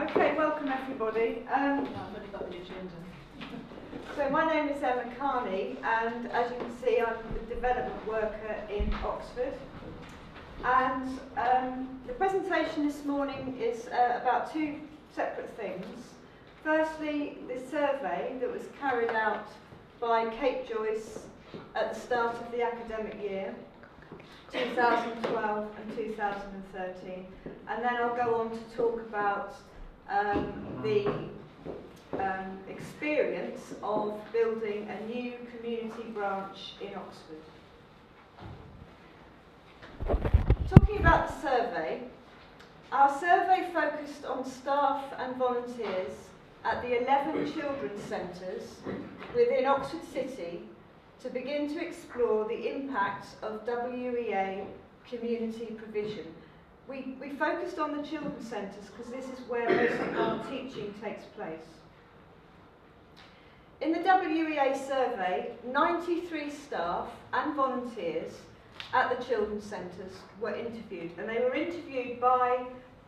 Okay, welcome everybody. So my name is Carney, and as you can see, I'm the development worker in Oxford. And the presentation this morning is about two separate things. Firstly, the survey that was carried out by Kate Joyce at the start of the academic year, 2012 and 2013, and then I'll go on to talk about the experience of building a new community branch in Oxford. Talking about the survey, our survey focused on staff and volunteers at the 11 children's centres within Oxford City to begin to explore the impact of WEA community provision. We focused on the children's centres because this is where most of our teaching takes place. In the WEA survey, 93 staff and volunteers at the children's centres were interviewed, and they were interviewed by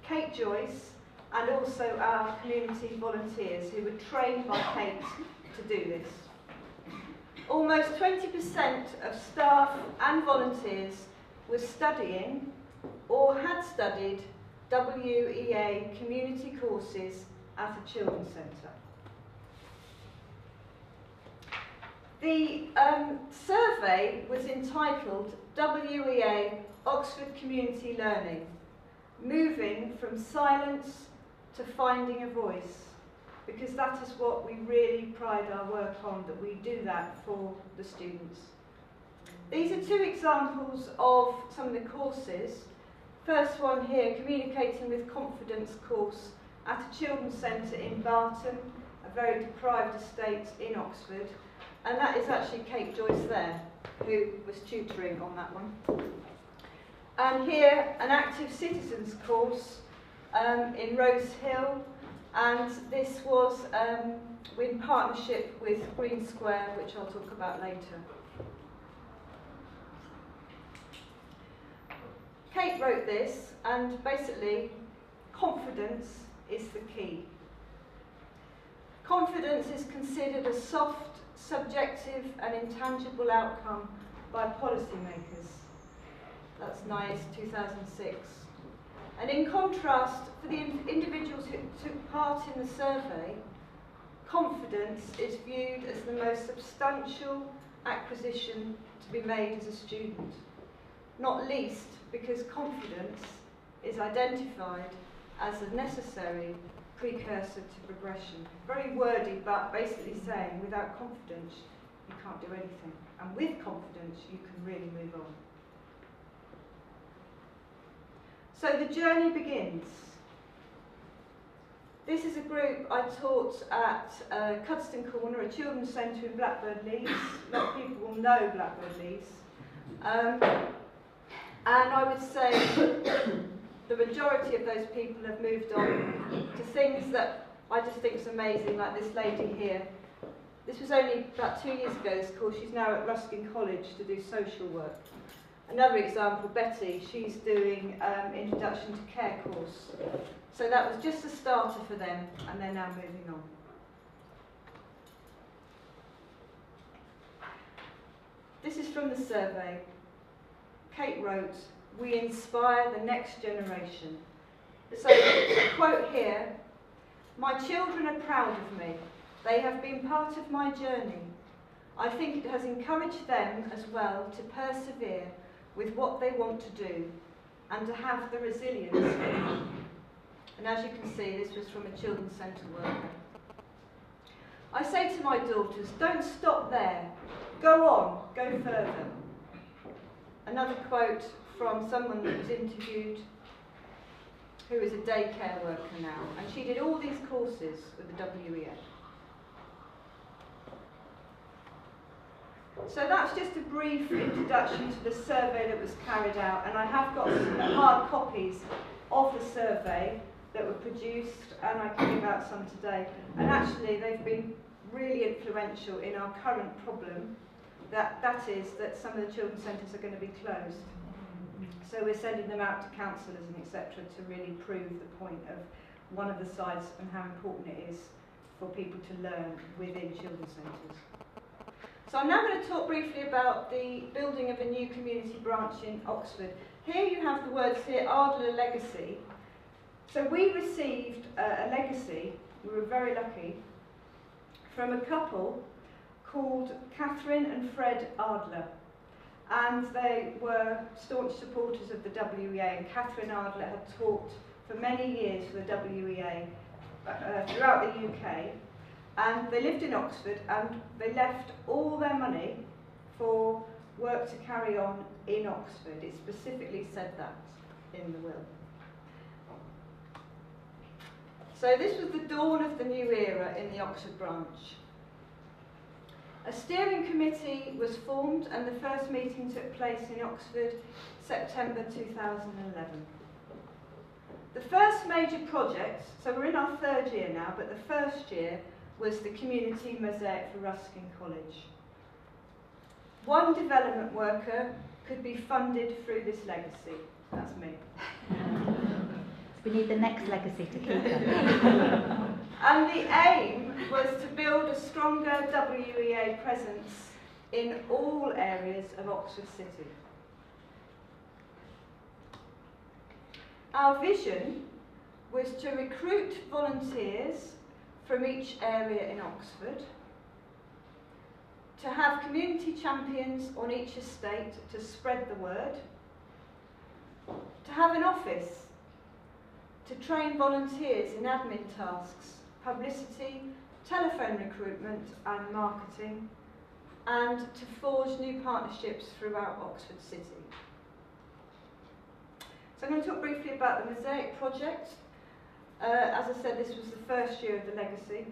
Kate Joyce and also our community volunteers who were trained by Kate to do this. Almost 20% of staff and volunteers were studying or had studied WEA community courses at a children's centre. The survey was entitled WEA Oxford Community Learning, Moving from Silence to Finding a Voice, because that is what we really pride our work on, that we do that for the students. These are two examples of some of the courses. First one here, Communicating with Confidence course at a children's centre in Barton, a very deprived estate in Oxford. And that is actually Kate Joyce there, who was tutoring on that one. And here, an Active Citizens course in Rose Hill, and this was in partnership with Green Square, which I'll talk about later. Kate wrote this, and basically, confidence is the key. Confidence is considered a soft, subjective and intangible outcome by policymakers. That's NICE 2006. And in contrast, for the individuals who took part in the survey, confidence is viewed as the most substantial acquisition to be made as a student, not least because confidence is identified as a necessary precursor to progression. Very wordy, but basically saying without confidence you can't do anything, and with confidence you can really move on. So the journey begins. This is a group I taught at Cuddeston Corner, a children's centre in Blackbird Leys. A lot of people will know Blackbird Leys. And I would say the majority of those people have moved on to things that I just think is amazing, like this lady here. This was only about 2 years ago, this course. She's now at Ruskin College to do social work. Another example, Betty, she's doing Introduction to Care course. So that was just a starter for them, and they're now moving on. This is from the survey. Kate wrote, "We inspire the next generation." So, a quote here, "My children are proud of me. They have been part of my journey. I think it has encouraged them as well to persevere with what they want to do and to have the resilience." And as you can see, this was from a children's centre worker. "I say to my daughters, don't stop there. Go on, go further." Another quote from someone that was interviewed who is a daycare worker now, and she did all these courses with the WEA. So that's just a brief introduction to the survey that was carried out, and I have got hard copies of the survey that were produced, and I can give out some today. And actually they've been really influential in our current problem, that is that some of the children's centres are going to be closed. So we're sending them out to councillors and etc. to really prove the point of one of the sides and how important it is for people to learn within children's centres. So I'm now going to talk briefly about the building of a new community branch in Oxford. Here you have the words here, Adler legacy. So we received a legacy, we were very lucky, from a couple called Catherine and Fred Adler. And they were staunch supporters of the WEA, and Catherine Adler had taught for many years for the WEA throughout the UK. And they lived in Oxford, and they left all their money for work to carry on in Oxford. It specifically said that in the will. So this was the dawn of the new era in the Oxford branch. A steering committee was formed, and the first meeting took place in Oxford, September 2011. The first major project, so we're in our third year now, but the first year was the community mosaic for Ruskin College. One development worker could be funded through this legacy. That's me. We need the next legacy to keep it. And the aim was to build a stronger WEA presence in all areas of Oxford City. Our vision was to recruit volunteers from each area in Oxford, to have community champions on each estate to spread the word, to have an office, to train volunteers in admin tasks, publicity, telephone recruitment and marketing, and to forge new partnerships throughout Oxford City. So I'm going to talk briefly about the Mosaic project. As I said, this was the first year of the legacy.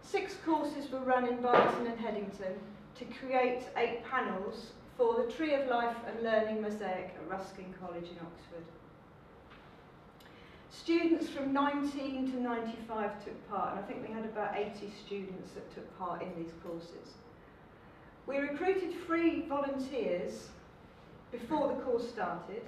6 courses were run in Barton and Headington to create 8 panels for the Tree of Life and Learning Mosaic at Ruskin College in Oxford. Students from 19 to 95 took part, and I think we had about 80 students that took part in these courses. We recruited 3 volunteers before the course started,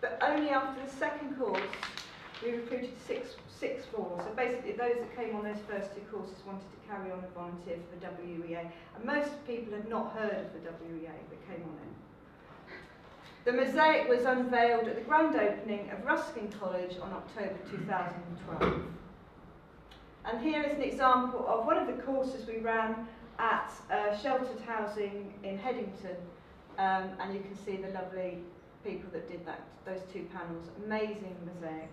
but only after the second course we recruited six more. So basically those that came on those first 2 courses wanted to carry on and volunteer for the WEA. And most people had not heard of the WEA that came on it. The mosaic was unveiled at the grand opening of Ruskin College on October 2012. And here is an example of one of the courses we ran at sheltered housing in Headington. And you can see the lovely people that did that, those 2 panels. Amazing mosaic.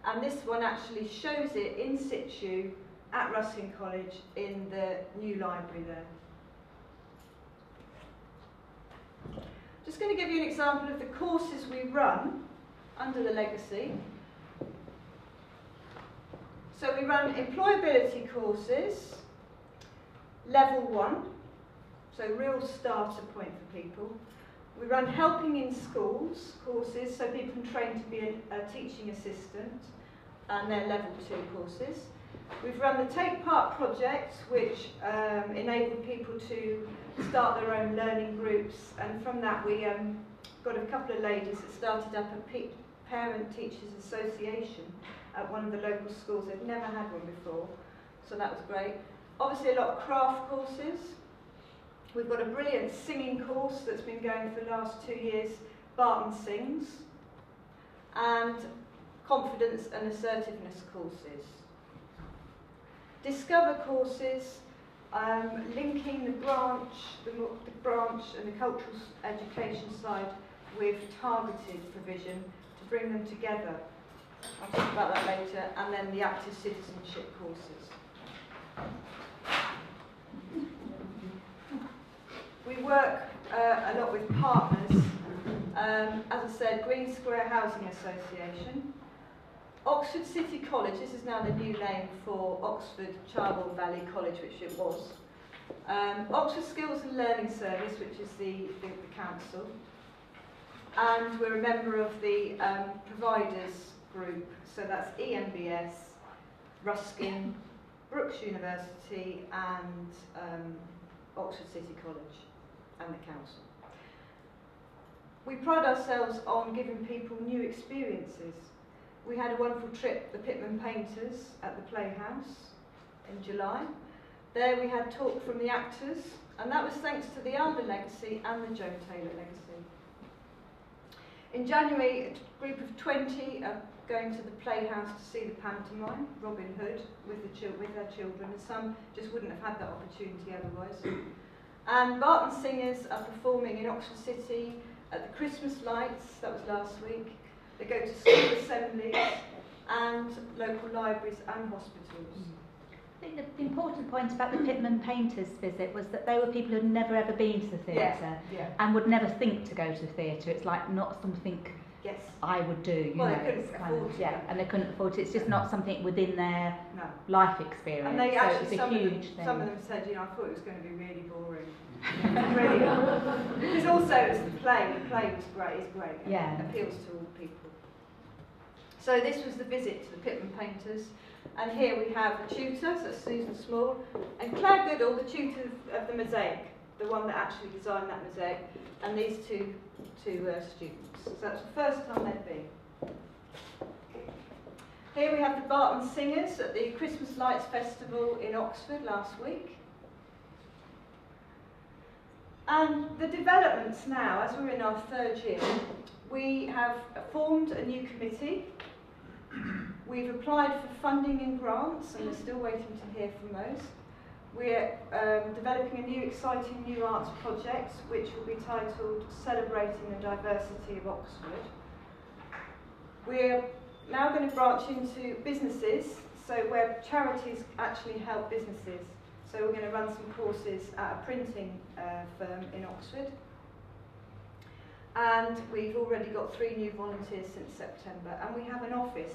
And this one actually shows it in situ at Ruskin College in the new library there. Just going to give you an example of the courses we run under the legacy. So we run employability courses, level 1, so real starter point for people. We run helping in schools courses, so people can train to be a teaching assistant, and they're level 2 courses. We've run the Take Part project, which enabled people to start their own learning groups, and from that we got a couple of ladies that started up a Parent Teachers Association at one of the local schools. They'd never had one before, so that was great. Obviously a lot of craft courses. We've got a brilliant singing course that's been going for the last 2 years, Barton Sings, and confidence and assertiveness courses. Discover courses, linking the branch and the cultural education side with targeted provision to bring them together. I'll talk about that later, and then the active citizenship courses. We work a lot with partners, as I said, Green Square Housing Association, Oxford City College, this is now the new name for Oxford Cherwell Valley College, which it was, Oxford Skills and Learning Service, which is the council, and we're a member of the providers group, so that's EMBS, Ruskin, Brookes University and Oxford City College and the council. We pride ourselves on giving people new experiences. We had a wonderful trip, the Pitman Painters at the Playhouse in July. There we had talk from the actors, and that was thanks to the Adler legacy and the Joe Taylor legacy. In January, a group of 20 are going to the Playhouse to see the pantomime, Robin Hood, with their children, and some just wouldn't have had that opportunity otherwise. And Barton Singers are performing in Oxford City at the Christmas Lights, that was last week. They go to school assemblies and local libraries and hospitals. I think the important point about the Pitman Painters visit was that they were people who had never ever been to the theatre and would never think to go to the theatre. It's like not something I would do, you know. They couldn't afford it. Yeah, and they couldn't afford it. It's just not something within their life experience. And they actually, so it's a huge thing. Some of them said, you know, I thought it was going to be really boring. Really. Because also it was the play. The play was great. It's great. And it appeals to all people. So this was the visit to the Pitman Painters. And here we have the tutor, so Susan Small, and Claire Goodall, the tutor of the Mosaic, the one that actually designed that mosaic, and these two students. So that's the first time they've been. Here we have the Barton Singers at the Christmas Lights Festival in Oxford last week. And the developments now, as we're in our third year, we have formed a new committee. We've applied for funding and grants, and we're still waiting to hear from those. We're developing a new exciting new arts project, which will be titled Celebrating the Diversity of Oxford. We're now going to branch into businesses, so where charities actually help businesses. So we're going to run some courses at a printing firm in Oxford. And we've already got 3 new volunteers since September, and we have an office.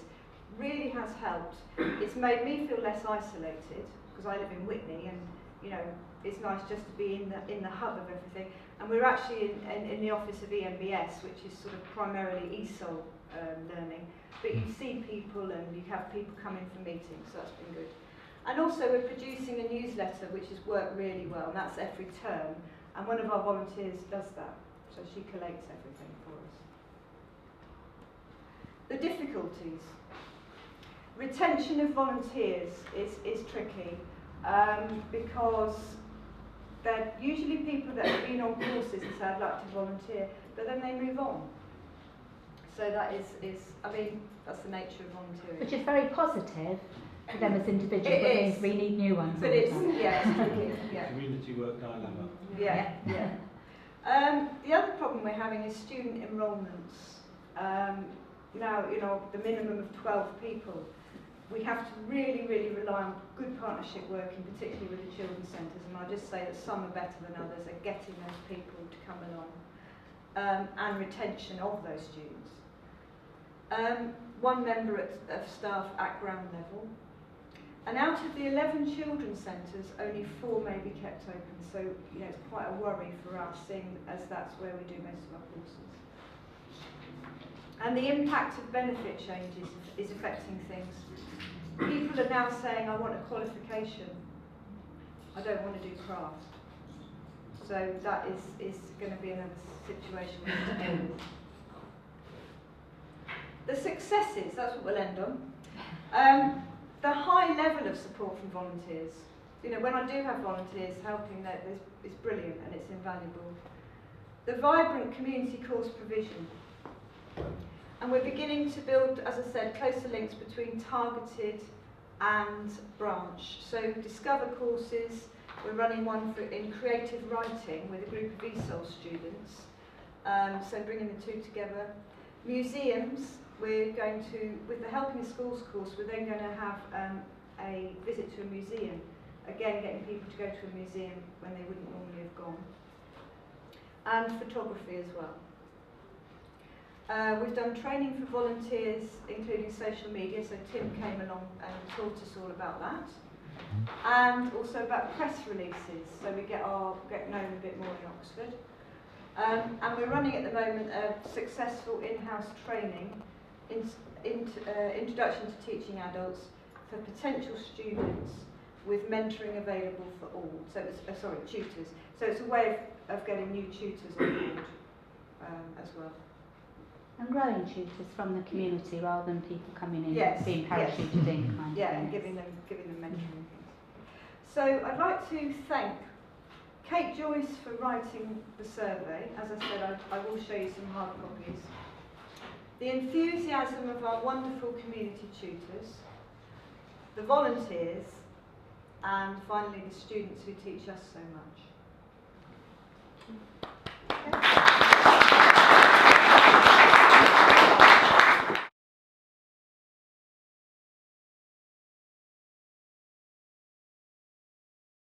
Really has helped. It's made me feel less isolated, because I live in Witney, and you know, it's nice just to be in the hub of everything. And we're actually in the office of EMBS, which is sort of primarily ESOL learning. But you see people, and you have people coming for meetings, so that's been good. And also we're producing a newsletter which has worked really well, and that's every term. And one of our volunteers does that, so she collates everything for us. The difficulties. Retention of volunteers is tricky because they're usually people that have been on courses and say I'd like to volunteer, but then they move on. So that is I mean, that's the nature of volunteering. Which is very positive for them as individuals, but it means we need new ones. But it's tricky. Community work dilemma. The other problem we're having is student enrolments. Now, you know, the minimum of 12 people. We have to really, really rely on good partnership working, particularly with the children's centres, and I'll just say that some are better than others at getting those people to come along, and retention of those students. 1 member of staff at ground level, and out of the 11 children's centres, only 4 may be kept open, so you know, it's quite a worry for us, seeing as that's where we do most of our courses. And the impact of benefit changes is affecting things. People are now saying, I want a qualification. I don't want to do craft. So that is going to be another situation we need to deal with. The successes, that's what we'll end on. The high level of support from volunteers. You know, when I do have volunteers helping, it's brilliant and it's invaluable. The vibrant community course provision. And we're beginning to build, as I said, closer links between targeted and branch. So Discover courses, we're running one in creative writing with a group of ESOL students. So bringing the 2 together. Museums, we're going to, with the Helping Schools course, we're then going to have a visit to a museum. Again, getting people to go to a museum when they wouldn't normally have gone. And photography as well. We've done training for volunteers, including social media, so Tim came along and taught us all about that. And also about press releases, so we get known a bit more in Oxford. And we're running at the moment a successful in-house training, Introduction to Teaching Adults, for potential students with mentoring available for all. So it's, tutors. So it's a way of getting new tutors on board as well. And growing tutors from the community rather than people coming in being parachuted in kind of yeah, thing. and giving them mentoring things. So I'd like to thank Kate Joyce for writing the survey. As I said, I will show you some hard copies. The enthusiasm of our wonderful community tutors, the volunteers, and finally the students who teach us so much. Okay.